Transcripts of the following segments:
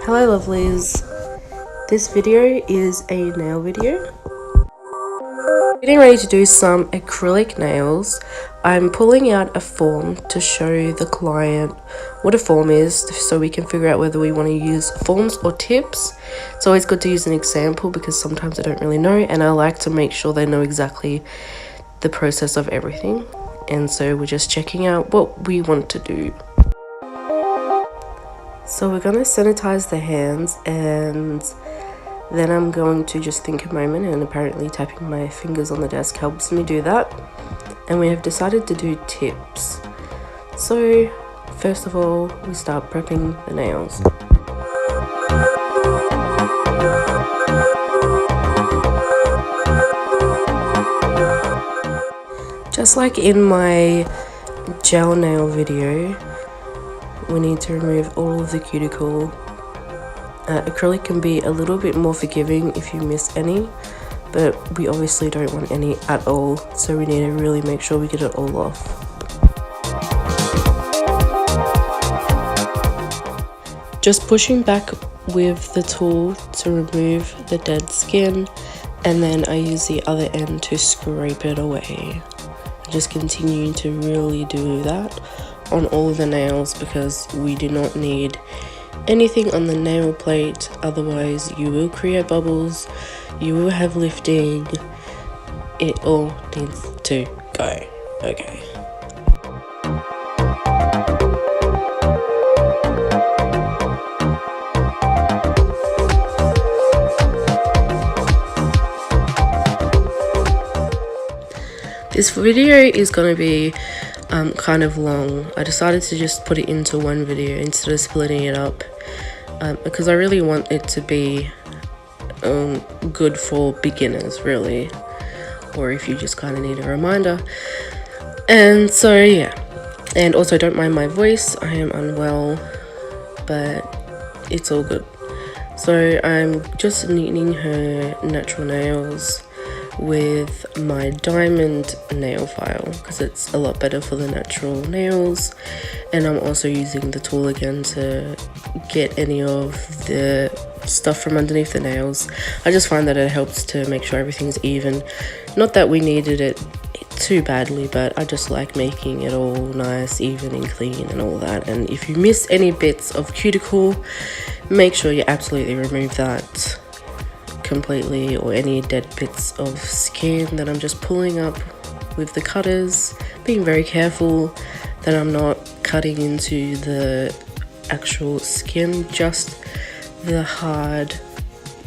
Hello lovelies, this video is a nail video. Getting ready to do some acrylic nails. I'm pulling out a form to show the client what a form is so we can figure out whether we want to use forms or tips. It's always good to use an example because sometimes I don't really know, and I like to make sure they know exactly the process of everything. And so we're just checking out what we want to do. So we're going to sanitize the hands, and then I'm going to just think a moment, and apparently tapping my fingers on the desk helps me do that. And we have decided to do tips. So first of all, we start prepping the nails. Just like in my gel nail video, we need to remove all of the cuticle. Acrylic can be a little bit more forgiving if you miss any, but we obviously don't want any at all, so we need to really make sure we get it all off. Just pushing back with the tool to remove the dead skin, and then I use the other end to scrape it away. Just continuing to really do that on all of the nails because we do not need anything on the nail plate, otherwise you will create bubbles, you will have lifting. It all needs to go. Okay. This video is going to be kind of long. I decided to just put it into one video instead of splitting it up because I really want it to be good for beginners, really, or if you just kind of need a reminder. And so yeah, and also don't mind my voice, I am unwell, but it's all good. So I'm just neatening her natural nails with my diamond nail file because it's a lot better for the natural nails, and I'm also using the tool again to get any of the stuff from underneath the nails. I just find that it helps to make sure everything's even. Not that we needed it too badly, but I just like making it all nice, even and clean and all that. And if you miss any bits of cuticle, make sure you absolutely remove that completely, or any dead bits of skin that I'm just pulling up with the cutters, being very careful that I'm not cutting into the actual skin, just the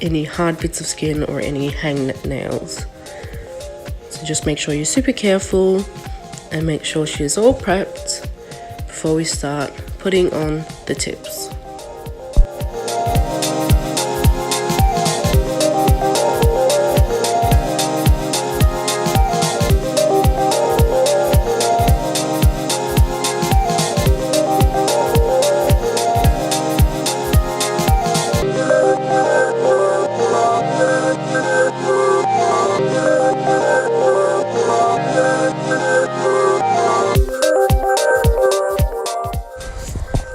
any hard bits of skin or any hang nails. So just make sure you're super careful and make sure she's all prepped before we start putting on the tips.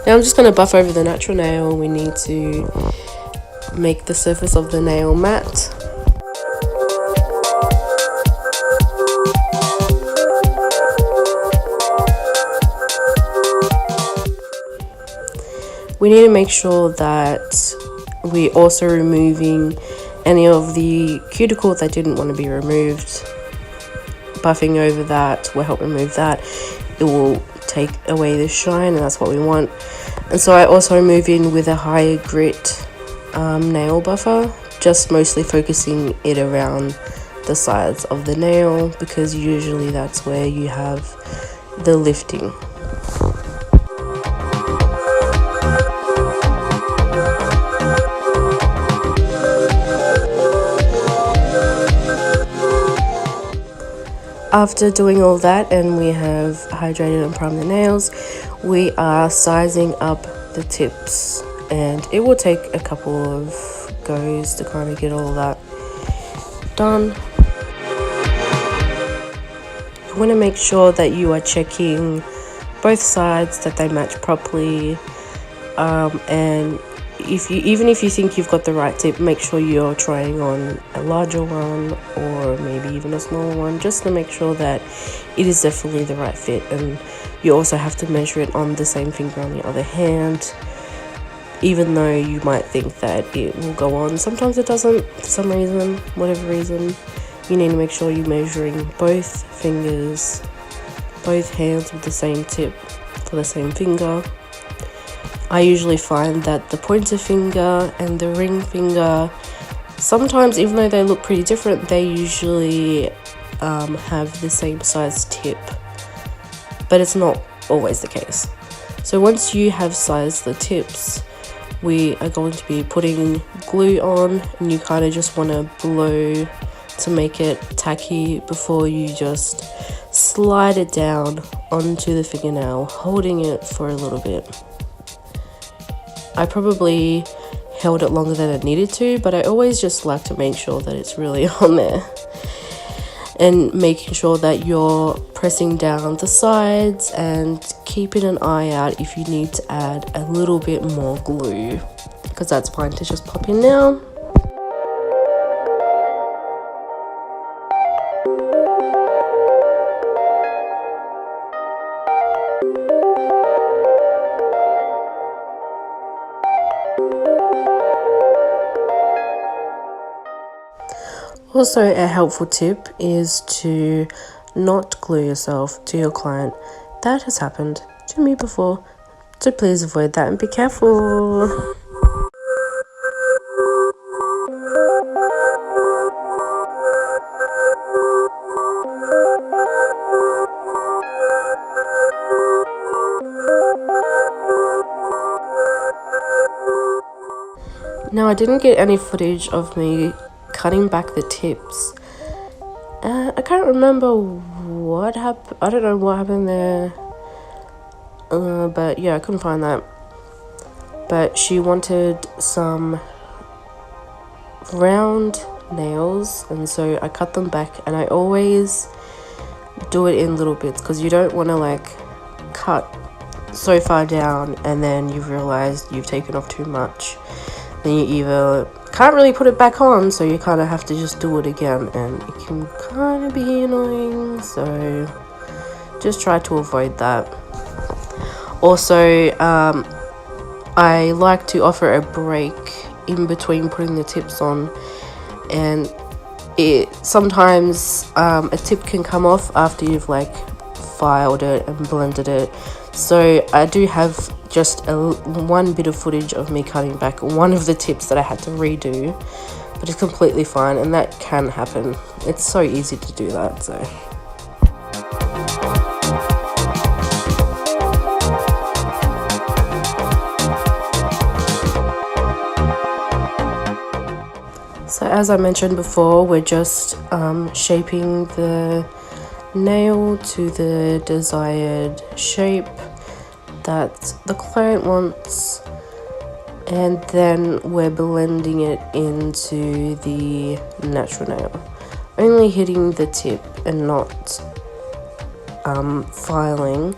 Now I'm just going to buff over the natural nail. We need to make the surface of the nail matte. We need to make sure that we're also removing any of the cuticle that didn't want to be removed. Buffing over that will help remove that. It will take away the shine, and that's what we want. And so I also move in with a higher grit nail buffer, just mostly focusing it around the sides of the nail because usually that's where you have the lifting. After doing all that and we have hydrated and primed the nails, we are sizing up the tips, and it will take a couple of goes to kind of get all that done. You want to make sure that you are checking both sides, that they match properly, and even if you think you've got the right tip, make sure you're trying on a larger one or maybe even a smaller one, just to make sure that it is definitely the right fit. And you also have to measure it on the same finger on the other hand, even though you might think that it will go on. Sometimes it doesn't, for some reason, whatever reason. You need to make sure you're measuring both fingers, both hands with the same tip for the same finger. I usually find that the pointer finger and the ring finger, sometimes, even though they look pretty different, they usually have the same size tip, but it's not always the case. So once you have sized the tips, we are going to be putting glue on, and you kind of just want to blow to make it tacky before you just slide it down onto the fingernail, holding it for a little bit. I probably held it longer than it needed to, but I always just like to make sure that it's really on there, and making sure that you're pressing down the sides and keeping an eye out if you need to add a little bit more glue, because that's fine to just pop in now. Also, a helpful tip is to not glue yourself to your client. That has happened to me before, so please avoid that and be careful. Now, I didn't get any footage of me cutting back the tips. I can't remember what happened. I don't know what happened there. But yeah, I couldn't find that. But she wanted some round nails, and so I cut them back, and I always do it in little bits, because you don't want to like cut so far down and then you've realized you've taken off too much. Then you either can't really put it back on, so you kind of have to just do it again, and it can kind of be annoying, so just try to avoid that. Also, I like to offer a break in between putting the tips on, and it sometimes a tip can come off after you've like filed it and blended it. So I do have just one bit of footage of me cutting back one of the tips that I had to redo, but it's completely fine, and that can happen. It's so easy to do that, so. So as I mentioned before, we're just shaping the nail to the desired shape that the client wants, and then we're blending it into the natural nail, only hitting the tip and not filing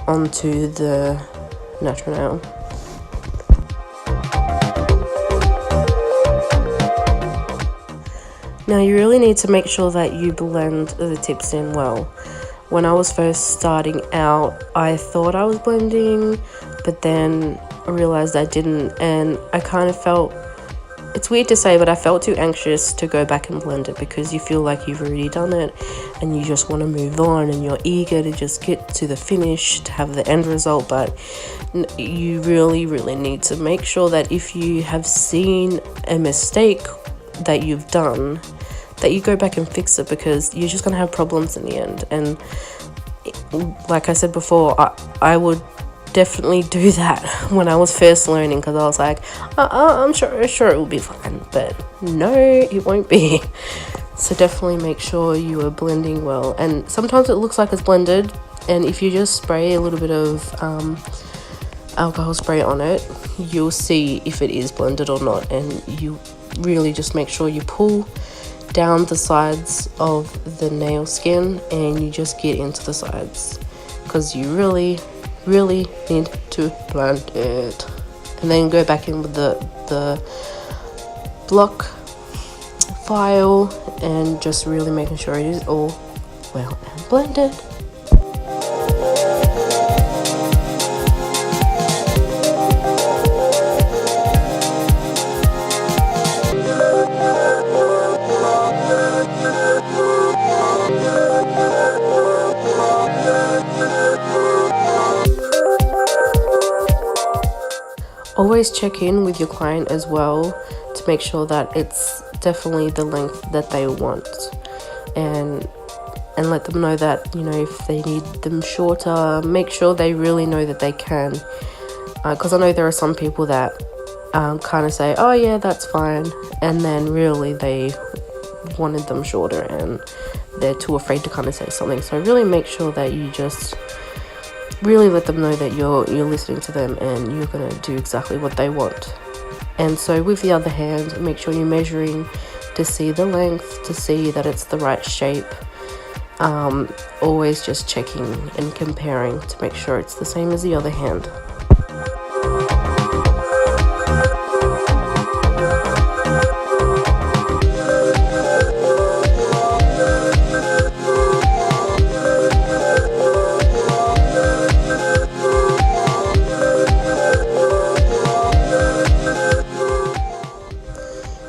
onto the natural nail. Now you really need to make sure that you blend the tips in well. When I was first starting out, I thought I was blending, but then I realized I didn't, and I kind of felt, it's weird to say, but I felt too anxious to go back and blend it, because you feel like you've already done it and you just want to move on, and you're eager to just get to the finish, to have the end result. But you really need to make sure that if you have seen a mistake that you've done, that you go back and fix it, because you're just going to have problems in the end. And like I said before, I would definitely do that when I was first learning, because I was like, I'm sure it will be fine, but no, it won't be. So definitely make sure you are blending well. And sometimes it looks like it's blended, and if you just spray a little bit of alcohol spray on it, you'll see if it is blended or not. And you really just make sure you pull down the sides of the nail skin and you just get into the sides, because you really need to blend it. and then go back in with the block file and just really making sure it is all well and blended. Always check in with your client as well to make sure that it's definitely the length that they want, and let them know that, you know, if they need them shorter, make sure they really know that they can, because I know there are some people that kind of say, oh yeah, that's fine, and then really they wanted them shorter and they're too afraid to kind of say something. So really make sure that you just really let them know that you're listening to them and you're going to do exactly what they want. And so with the other hand, make sure you're measuring to see the length, to see that it's the right shape. Always just checking and comparing to make sure it's the same as the other hand.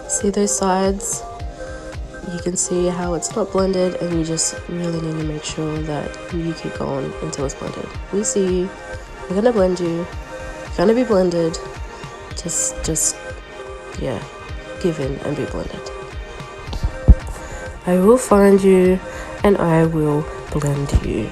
See those sides? You can see how it's not blended, and you just really need to make sure that you keep going until it's blended. We see you. We're gonna blend you. You're gonna be blended. Just yeah, give in and be blended. I will find you and I will blend you.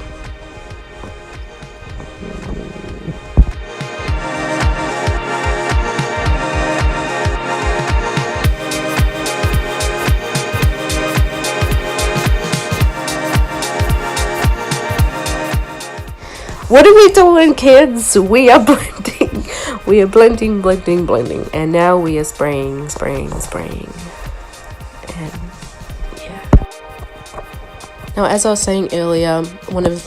What are we doing, kids? We are blending. We are blending, and now we are spraying. And yeah. Now, as I was saying earlier, one of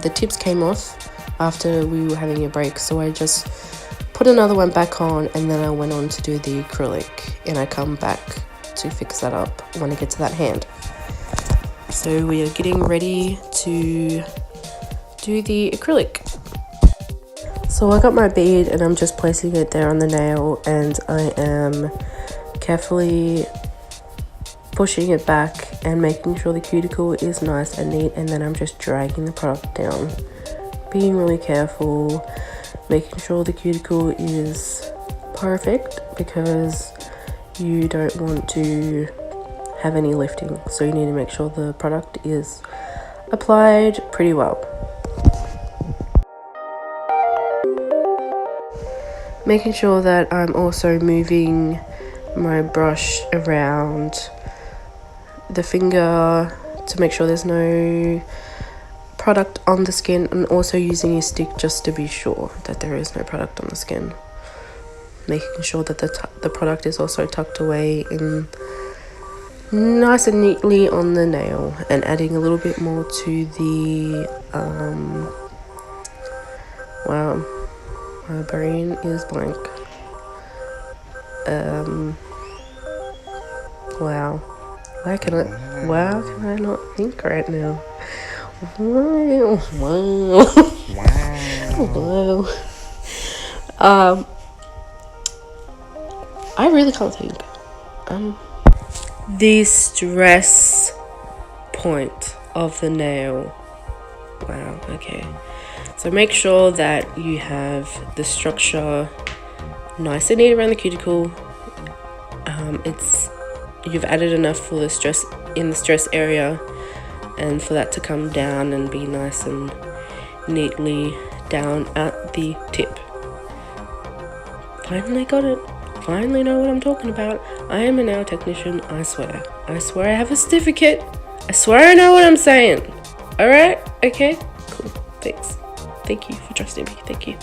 the tips came off after we were having a break, so I just put another one back on, and then I went on to do the acrylic, and I come back to fix that up when I get to that hand. So we are getting ready to do the acrylic. So I got my bead and I'm just placing it there on the nail, and I am carefully pushing it back and making sure the cuticle is nice and neat, and then I'm just dragging the product down, being really careful, making sure the cuticle is perfect because you don't want to have any lifting, so you need to make sure the product is applied pretty well. Making sure that I'm also moving my brush around the finger to make sure there's no product on the skin, and also using a stick just to be sure that there is no product on the skin. Making sure that the product is also tucked away in nice and neatly on the nail, and adding a little bit more to the wow, my brain is blank. Wow, why can I not think right now? Wow. I really can't think. The stress point of the nail. Wow, okay. So make sure that you have the structure nice and neat around the cuticle. You've added enough for the stress in the stress area, and for that to come down and be nice and neatly down at the tip. Finally got it. Finally know what I'm talking about. I am a nail technician, I swear. I swear I have a certificate. I swear I know what I'm saying. Alright? Okay? Cool. Thanks. Thank you for trusting me. Thank you.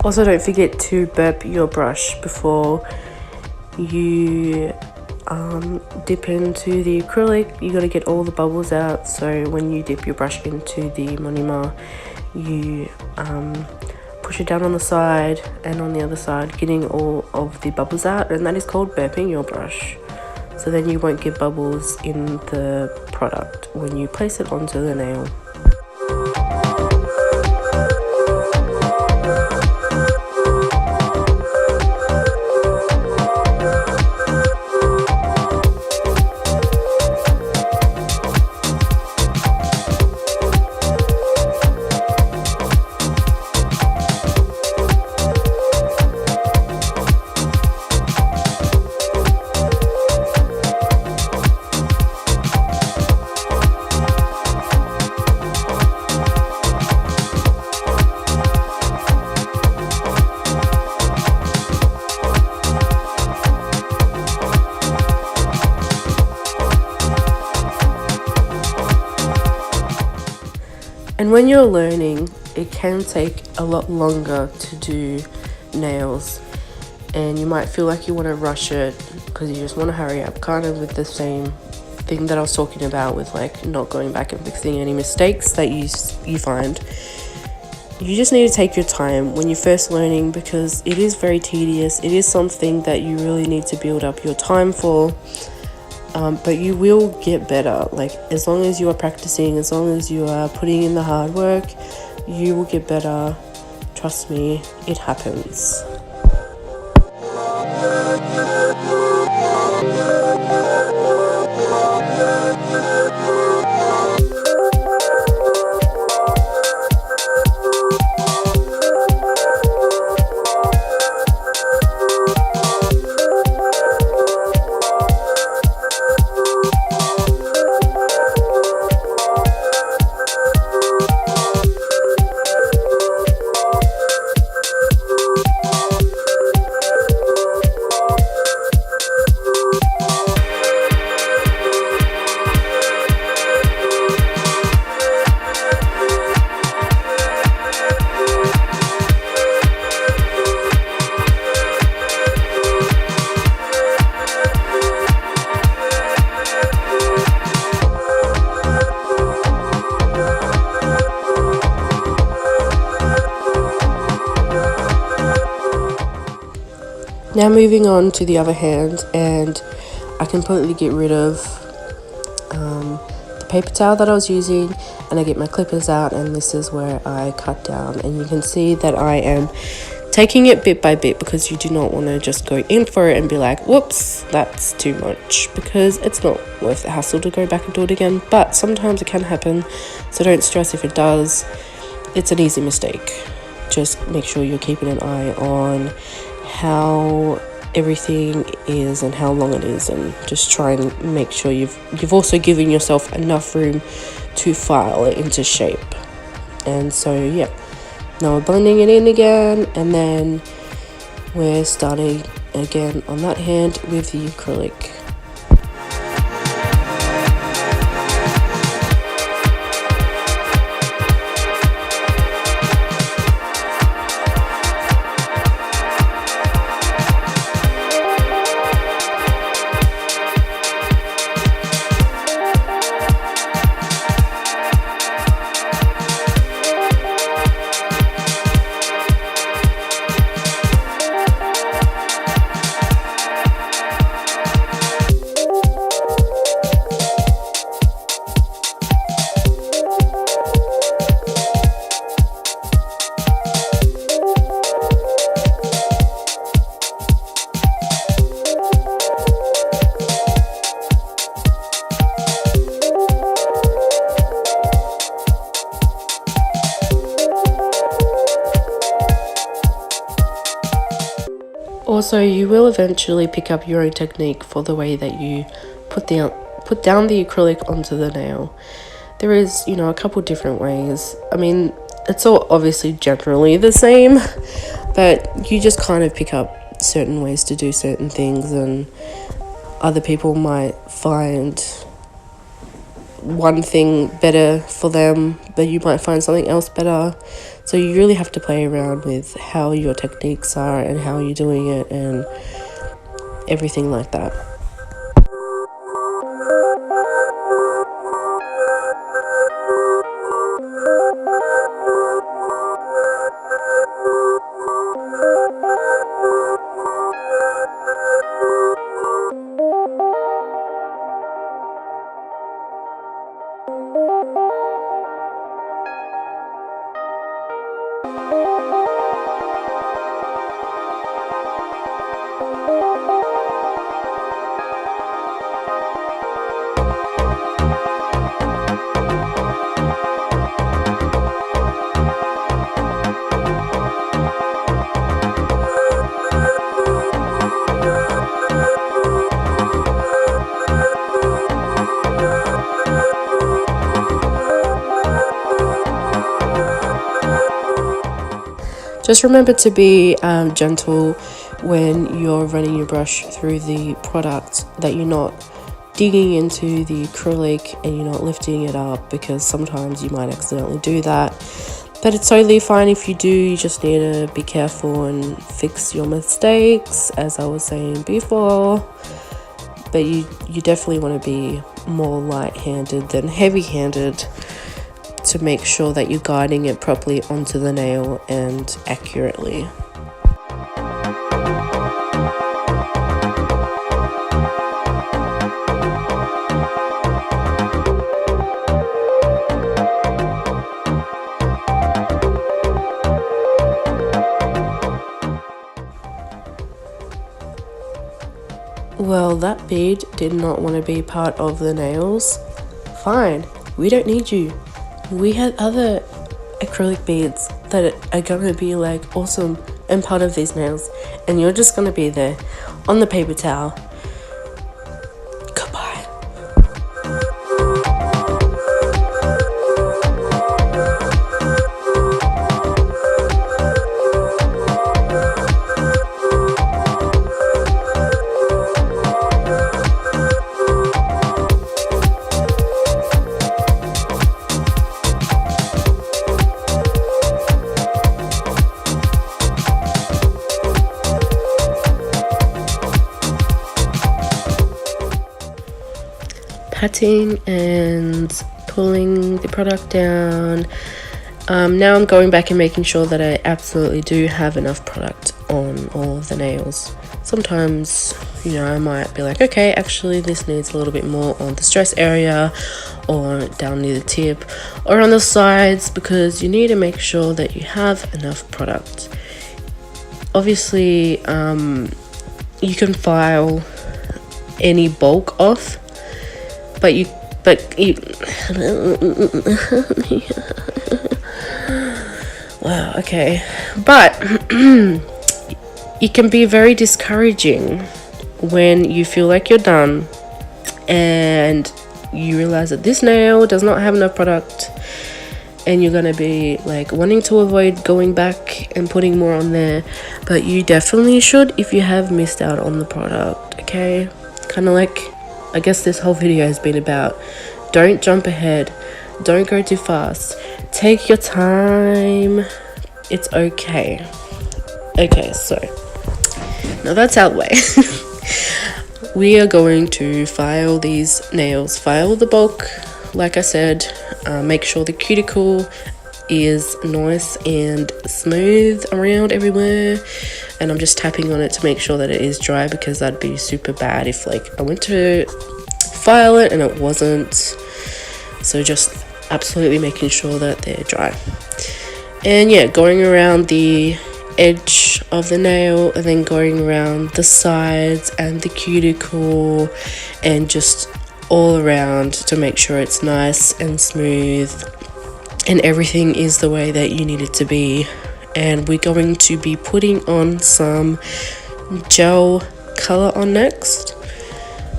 Also, don't forget to burp your brush before you dip into the acrylic. You got to get all the bubbles out, so when you dip your brush into the monima, you push it down on the side and on the other side, getting all of the bubbles out, and that is called burping your brush. So then you won't get bubbles in the product when you place it onto the nail. And when you're learning, it can take a lot longer to do nails, and you might feel like you want to rush it because you just want to hurry up, kind of with the same thing that I was talking about with like not going back and fixing any mistakes that you find. You just need to take your time when you're first learning, because it is very tedious. It is something that you really need to build up your time for. But you will get better. Like, as long as you are practicing, as long as you are putting in the hard work, you will get better. Trust me, it happens. Now moving on to the other hand, and I completely get rid of the paper towel that I was using, and I get my clippers out, and this is where I cut down. And you can see that I am taking it bit by bit, because you do not want to just go in for it and be like, whoops, that's too much, because it's not worth the hassle to go back and do it again. But sometimes it can happen, so don't stress if it does. It's an easy mistake. Just make sure you're keeping an eye on how everything is and how long it is, and just try and make sure you've also given yourself enough room to file it into shape. And so yeah, now we're blending it in again, and then we're starting again on that hand with the acrylic. Also, you will eventually pick up your own technique for the way that you put down the acrylic onto the nail. There is, a couple different ways. I mean, it's all obviously generally the same, but you just kind of pick up certain ways to do certain things, and other people might find one thing better for them, but you might find something else better. So you really have to play around with how your techniques are and how you're doing it and everything like that. Just remember to be gentle when you're running your brush through the product, that you're not digging into the acrylic and you're not lifting it up, because sometimes you might accidentally do that. But it's totally fine if you do. You just need to be careful and fix your mistakes, as I was saying before. But you definitely want to be more light-handed than heavy-handed to make sure that you're guiding it properly onto the nail and accurately. Well, that bead did not want to be part of the nails. Fine, we don't need you. We had other acrylic beads that are gonna be like awesome and part of these nails, and you're just gonna be there on the paper towel. Goodbye. Patting and pulling the product down. Now I'm going back and making sure that I absolutely do have enough product on all of the nails. Sometimes, you know, I might be like, okay, actually this needs a little bit more on the stress area or down near the tip or on the sides, because you need to make sure that you have enough product. Obviously, you can file any bulk off, but you wow, okay, but it can be very discouraging when you feel like you're done and you realize that this nail does not have enough product, and you're gonna be like wanting to avoid going back and putting more on there. But you definitely should if you have missed out on the product. Okay, kind of like I guess this whole video has been about. Don't jump ahead, don't go too fast, take your time, it's okay. Okay, so now that's out the way. We are going to file these nails, file the bulk, like I said, make sure the cuticle is nice and smooth around everywhere, and I'm just tapping on it to make sure that it is dry, because that'd be super bad if like I went to file it and it wasn't. So just absolutely making sure that they're dry, and yeah, going around the edge of the nail and then going around the sides and the cuticle and just all around to make sure it's nice and smooth and everything is the way that you need it to be. And we're going to be putting on some gel color on next,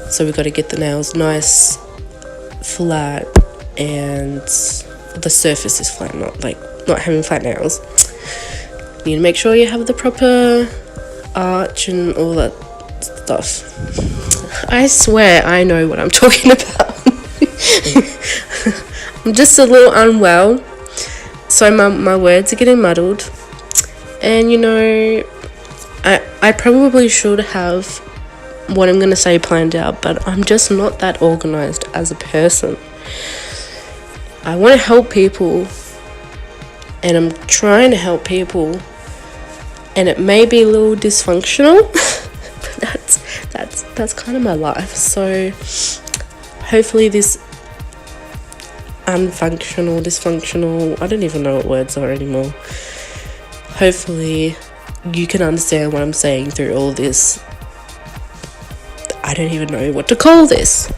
so we've got to get the nails nice flat and the surface is flat, not having flat nails. You need to make sure you have the proper arch and all that stuff. I swear I know what I'm talking about. I'm just a little unwell, so my words are getting muddled. And you know, I probably should have what I'm going to say planned out, but I'm just not that organized as a person. I want to help people, and I'm trying to help people, and it may be a little dysfunctional, but that's kind of my life. So hopefully this dysfunctional, I don't even know what words are anymore. Hopefully you can understand what I'm saying through all this. I don't even know what to call this.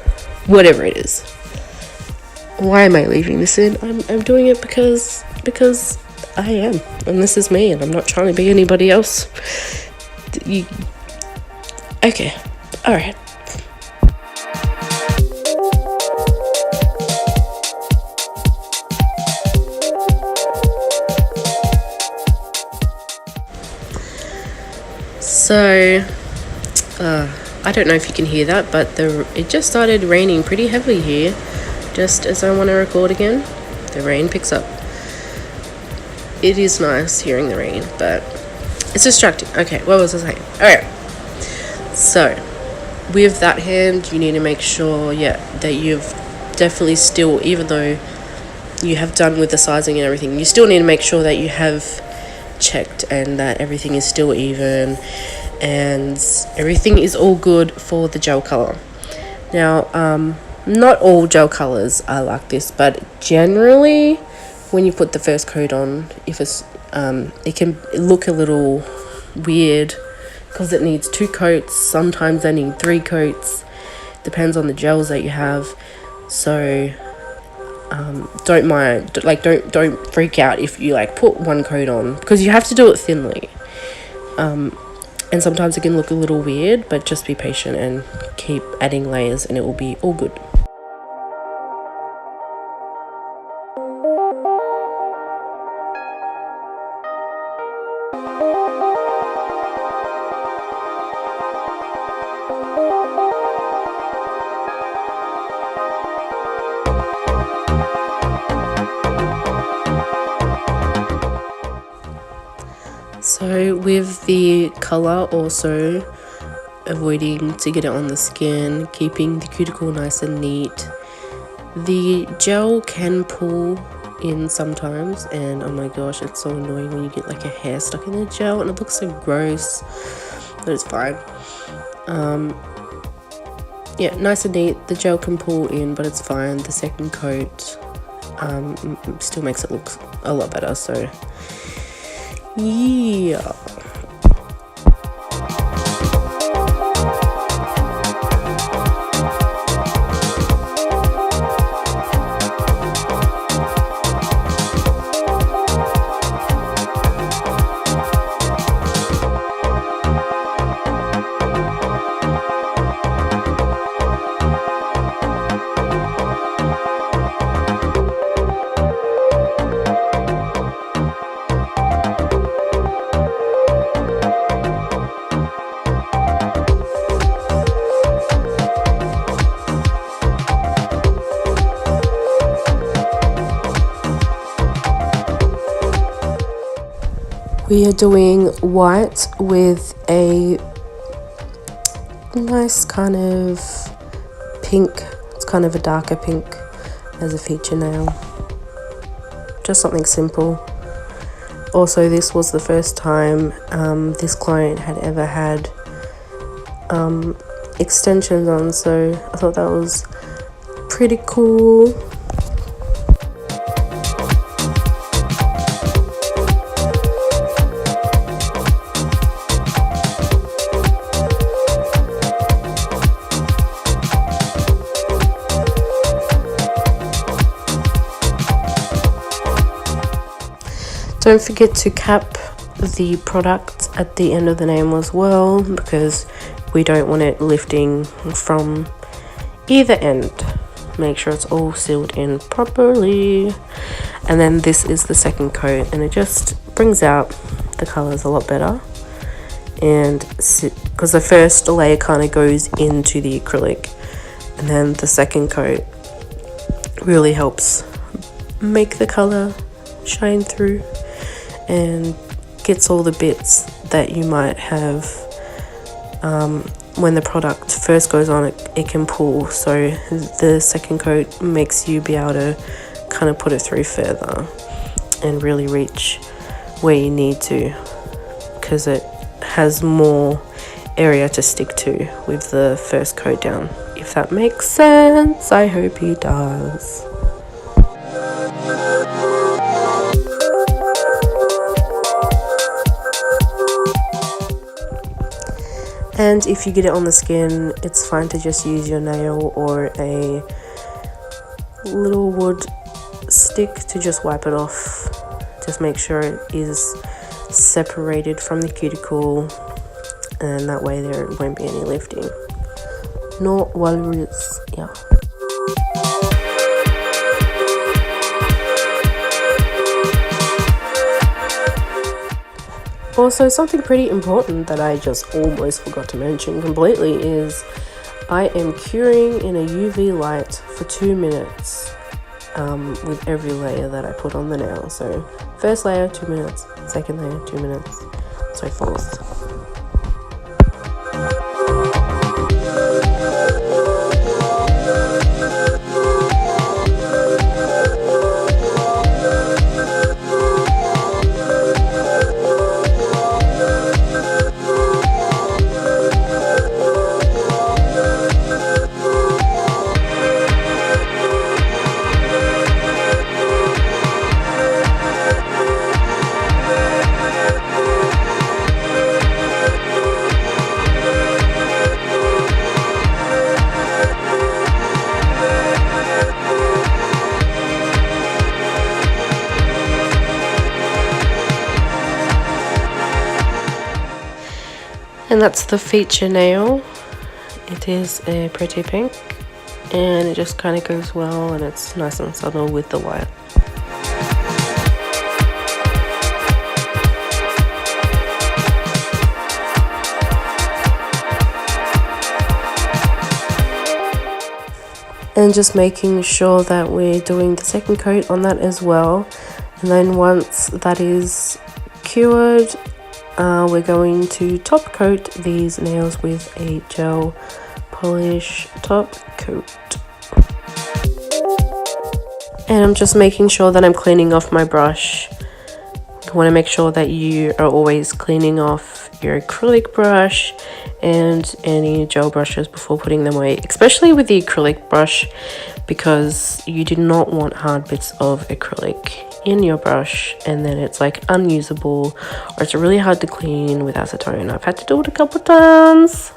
Whatever it is. Why am I leaving this in? I'm doing it because I am, and this is me, and I'm not trying to be anybody else. Okay, all right. So, I don't know if you can hear that, but it just started raining pretty heavily here. Just as I want to record again, the rain picks up. It is nice hearing the rain, but it's distracting. Okay, what was I saying? Alright, so with that hand, you need to make sure, that you've definitely still, even though you have done with the sizing and everything, you still need to make sure that you have checked and that everything is still even and everything is all good for the gel color. Now, not all gel colors are like this, but generally when you put the first coat on, if it's it can look a little weird because it needs 2 coats. Sometimes they need 3 coats, depends on the gels that you have. So don't mind, like don't freak out if you like put 1 coat on, because you have to do it thinly, and sometimes it can look a little weird, but just be patient and keep adding layers and it will be all good. So with the colour, also avoiding to get it on the skin, keeping the cuticle nice and neat. The gel can pull in sometimes, and oh my gosh, it's so annoying when you get like a hair stuck in the gel and it looks so gross, but it's fine. Yeah, nice and neat. The gel can pull in, but it's fine. The second coat still makes it look a lot better, so yeah. We are doing white with a nice kind of pink. It's kind of a darker pink as a feature nail. Just something simple. Also, this was the first time this client had ever had extensions on, so I thought that was pretty cool. Don't forget to cap the product at the end of the name as well, because we don't want it lifting from either end. Make sure it's all sealed in properly. And then this is the second coat, and it just brings out the colors a lot better. And because the first layer kind of goes into the acrylic, and then the second coat really helps make the color shine through and gets all the bits that you might have when the product first goes on. It can pull, so the second coat makes you be able to kind of put it through further and really reach where you need to, because it has more area to stick to with the first coat down, if that makes sense. I hope it does. And if you get it on the skin, it's fine to just use your nail or a little wood stick to just wipe it off. Just make sure it is separated from the cuticle, and that way there won't be any lifting. No worries, yeah. Also, something pretty important that I just almost forgot to mention completely is I am curing in a UV light for 2 minutes with every layer that I put on the nail. So first layer 2 minutes, second layer 2 minutes, so forth. And that's the feature nail. It is a pretty pink, and it just kind of goes well, and it's nice and subtle with the white. And just making sure that we're doing the second coat on that as well. And then once that is cured, we're going to top coat these nails with a gel polish top coat. And I'm just making sure that I'm cleaning off my brush. You want to make sure that you are always cleaning off your acrylic brush and any gel brushes before putting them away, especially with the acrylic brush, because you do not want hard bits of acrylic in your brush and then it's like unusable, or it's really hard to clean with acetone. I've had to do it a couple times,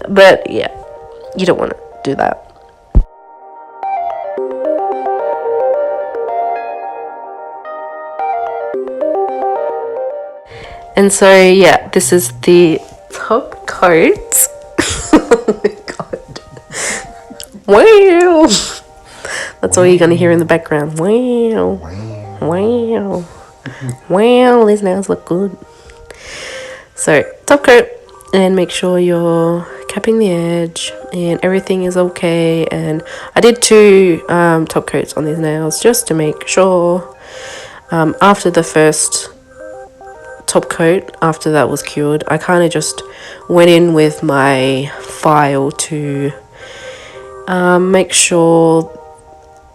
but yeah, you don't want to do that. And so yeah, this is the top coat. Oh my god. Wow. That's all you're gonna hear in the background. Wow. Wow. Wow, these nails look good. So top coat, and make sure you're capping the edge and everything is okay. And I did 2 top coats on these nails just to make sure. After the first top coat, after that was cured, I kind of just went in with my file to make sure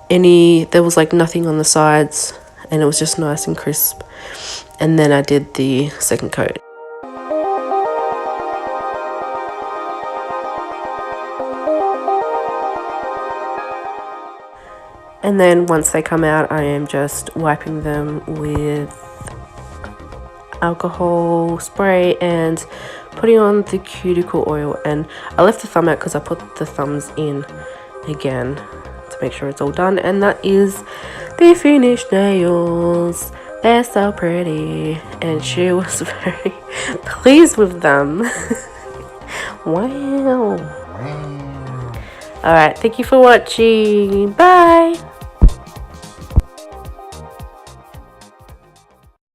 there was like nothing on the sides and it was just nice and crisp. And then I did the second coat. And then once they come out, I am just wiping them with alcohol spray and putting on the cuticle oil. And I left the thumb out because I put the thumbs in again to make sure it's all done. And that is the finished nails. They're so pretty, and she was very pleased with them. Wow. Alright, thank you for watching. Bye.